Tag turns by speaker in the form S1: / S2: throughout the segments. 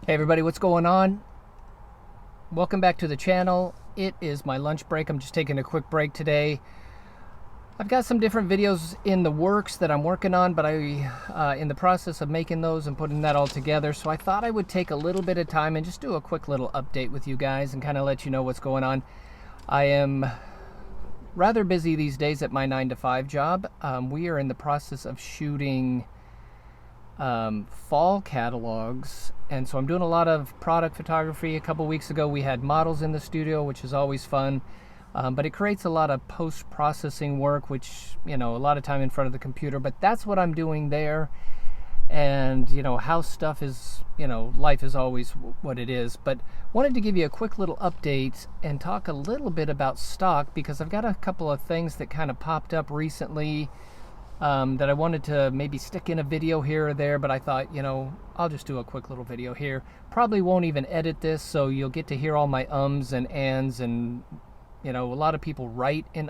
S1: Hey everybody, what's going on? Welcome back to the channel. It is my lunch break. I'm just taking a quick break today. I've got some different videos in the works that I'm working on, but in the process of making those and putting that all together. So I thought I would take a little bit of time and just do a quick little update with you guys and kind of let you know what's going on. I am rather busy these days at my 9-to-5 job. We are in the process of shooting fall catalogs, and so I'm doing a lot of product photography. A couple weeks ago we had models in the studio, which is always fun, but it creates a lot of post-processing work, which, you know, a lot of time in front of the computer, but that's what I'm doing there. And you know how stuff is, you know, life is always what it is. But wanted to give you a quick little update and talk a little bit about stock, because I've got a couple of things that kind of popped up recently that I wanted to maybe stick in a video here or there, but I thought, you know, I'll just do a quick little video here. Probably won't even edit this, so you'll get to hear all my ums and ands, and you know, a lot of people write in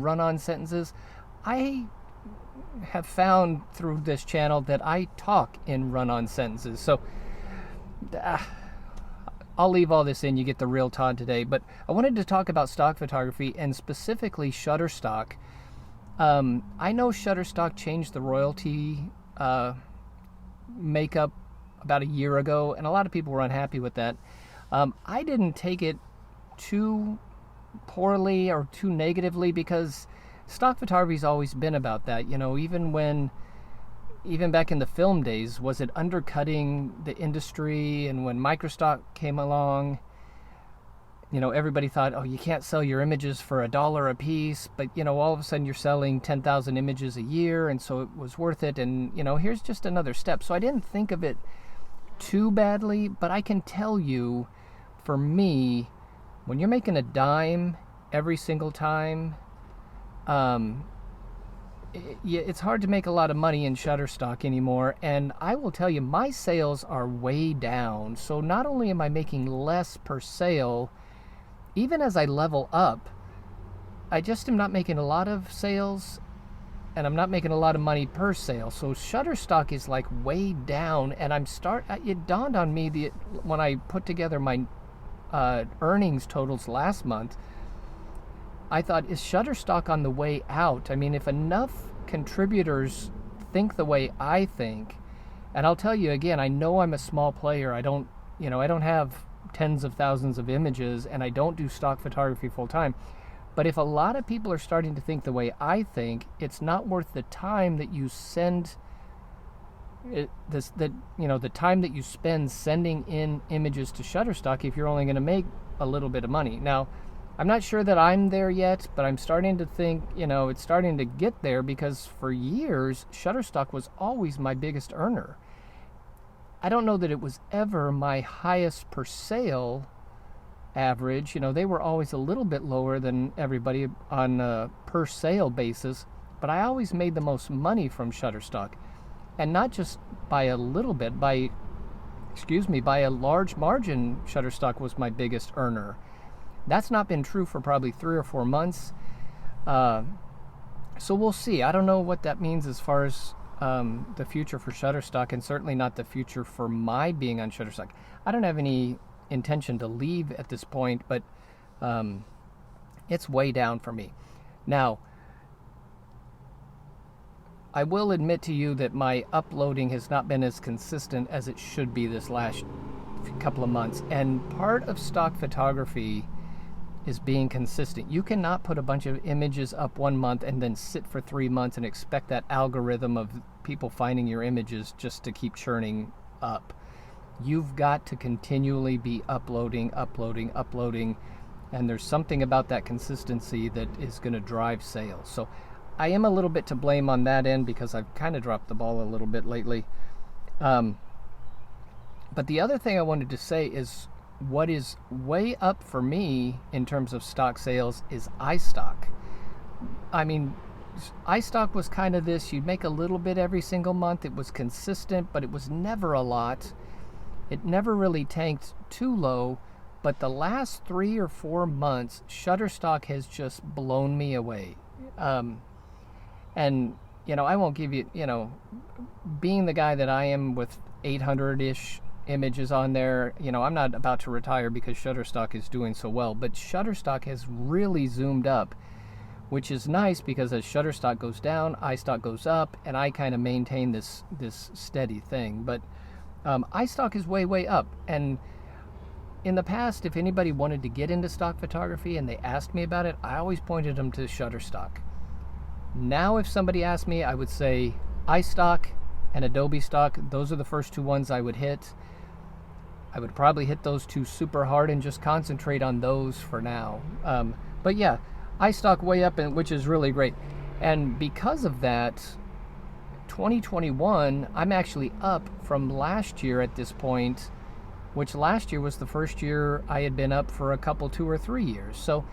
S1: run-on sentences. I have found through this channel that I talk in run-on sentences, so I'll leave all this in. You get the real Todd today. But I wanted to talk about stock photography, and specifically Shutterstock. I know Shutterstock changed the royalty makeup about a year ago, and a lot of people were unhappy with that. I didn't take it too poorly or too negatively, because stock photography's always been about that. You know, even back in the film days, was it undercutting the industry? And when microstock came along, you know, everybody thought, oh, you can't sell your images for $1 a piece, but you know, all of a sudden you're selling 10,000 images a year, and so it was worth it. And you know, here's just another step. So I didn't think of it too badly, but I can tell you, for me, when you're making a dime every single time, it's hard to make a lot of money in Shutterstock anymore. And I will tell you, my sales are way down. So not only am I making less per sale, even as I level up, I just am not making a lot of sales, and I'm not making a lot of money per sale. So Shutterstock is like way down, and it dawned on me when I put together my earnings totals last month. I thought, is Shutterstock on the way out? I mean, if enough contributors think the way I think, and I'll tell you again, I know I'm a small player. I don't have tens of thousands of images, and I don't do stock photography full time. But if a lot of people are starting to think the way I think, it's not worth the time that you the time that you spend sending in images to Shutterstock if you're only going to make a little bit of money. Now, I'm not sure that I'm there yet, but I'm starting to think, you know, it's starting to get there, because for years, Shutterstock was always my biggest earner. I don't know that it was ever my highest per sale average. You know, they were always a little bit lower than everybody on a per sale basis, but I always made the most money from Shutterstock. And not just by a little bit, by a large margin, Shutterstock was my biggest earner. That's not been true for probably 3 or 4 months. So we'll see. I don't know what that means as far as the future for Shutterstock, and certainly not the future for my being on Shutterstock. I don't have any intention to leave at this point, but it's way down for me. Now, I will admit to you that my uploading has not been as consistent as it should be this last couple of months, and part of stock photography is being consistent. You cannot put a bunch of images up 1 month and then sit for 3 months and expect that algorithm of people finding your images just to keep churning up. You've got to continually be uploading, and there's something about that consistency that is going to drive sales. So I am a little bit to blame on that end, because I've kind of dropped the ball a little bit lately. But the other thing I wanted to say is, what is way up for me in terms of stock sales is iStock. I mean, iStock was kind of this, you'd make a little bit every single month. It was consistent, but it was never a lot. It never really tanked too low. But the last 3 or 4 months, Shutterstock has just blown me away. And, you know, I won't give you, you know, being the guy that I am with 800-ish images on there. You know, I'm not about to retire because Shutterstock is doing so well, but Shutterstock has really zoomed up, which is nice because as Shutterstock goes down, iStock goes up, and I kind of maintain this steady thing. But iStock is way up. And in the past, if anybody wanted to get into stock photography and they asked me about it, I always pointed them to Shutterstock. Now, if somebody asked me, I would say iStock and Adobe Stock. Those are the first two ones I would hit. I would probably hit those two super hard and just concentrate on those for now. But yeah, iStock way up, and which is really great. And because of that, 2021, I'm actually up from last year at this point, which last year was the first year I had been up for a couple, 2 or 3 years. So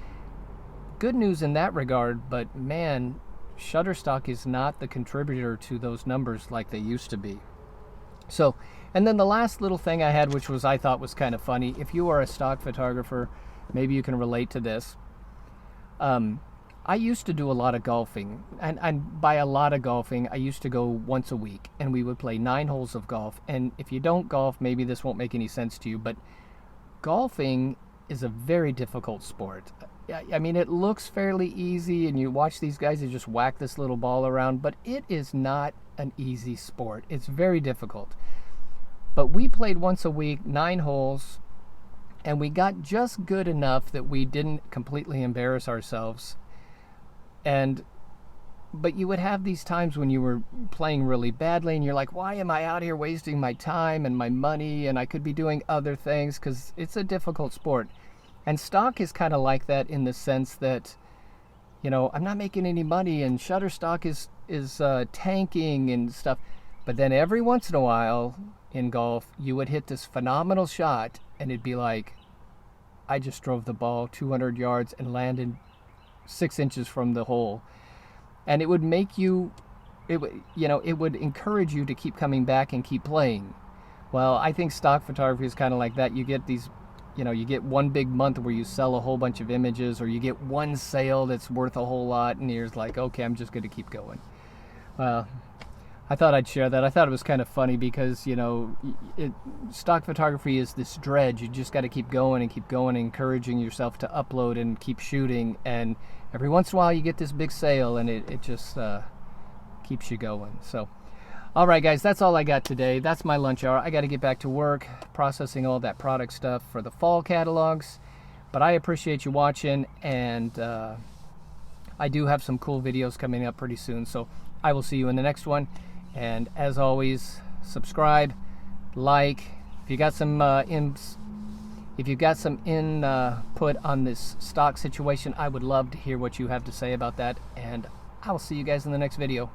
S1: good news in that regard, but man, Shutterstock is not the contributor to those numbers like they used to be. So, and then the last little thing I had, which was I thought was kind of funny, if you are a stock photographer, maybe you can relate to this. I used to do a lot of golfing, and by a lot of golfing, I used to go once a week, and we would play 9 holes of golf. And if you don't golf, maybe this won't make any sense to you, but golfing is a very difficult sport. I mean, it looks fairly easy, and you watch these guys who just whack this little ball around, but it is not an easy sport. It's very difficult. But we played once a week, 9 holes, and we got just good enough that we didn't completely embarrass ourselves. But you would have these times when you were playing really badly and you're like, why am I out here wasting my time and my money, and I could be doing other things, because it's a difficult sport. And stock is kind of like that in the sense that, you know, I'm not making any money and Shutterstock is tanking and stuff. But then every once in a while in golf, you would hit this phenomenal shot and it'd be like, I just drove the ball 200 yards and landed 6 inches from the hole. And it would make you, it would encourage you to keep coming back and keep playing. Well, I think stock photography is kind of like that. You get these, you get one big month where you sell a whole bunch of images, or you get one sale that's worth a whole lot, and you're like, okay, I'm just going to keep going. I thought I'd share that. I thought it was kind of funny because, stock photography is this dredge. You just got to keep going, encouraging yourself to upload and keep shooting. And every once in a while you get this big sale, and it just keeps you going. So, all right, guys, that's all I got today. That's my lunch hour. I got to get back to work, processing all that product stuff for the fall catalogs. But I appreciate you watching, and I do have some cool videos coming up pretty soon. So I will see you in the next one. And as always, subscribe, like. If you got some input on this stock situation, I would love to hear what you have to say about that. And I will see you guys in the next video.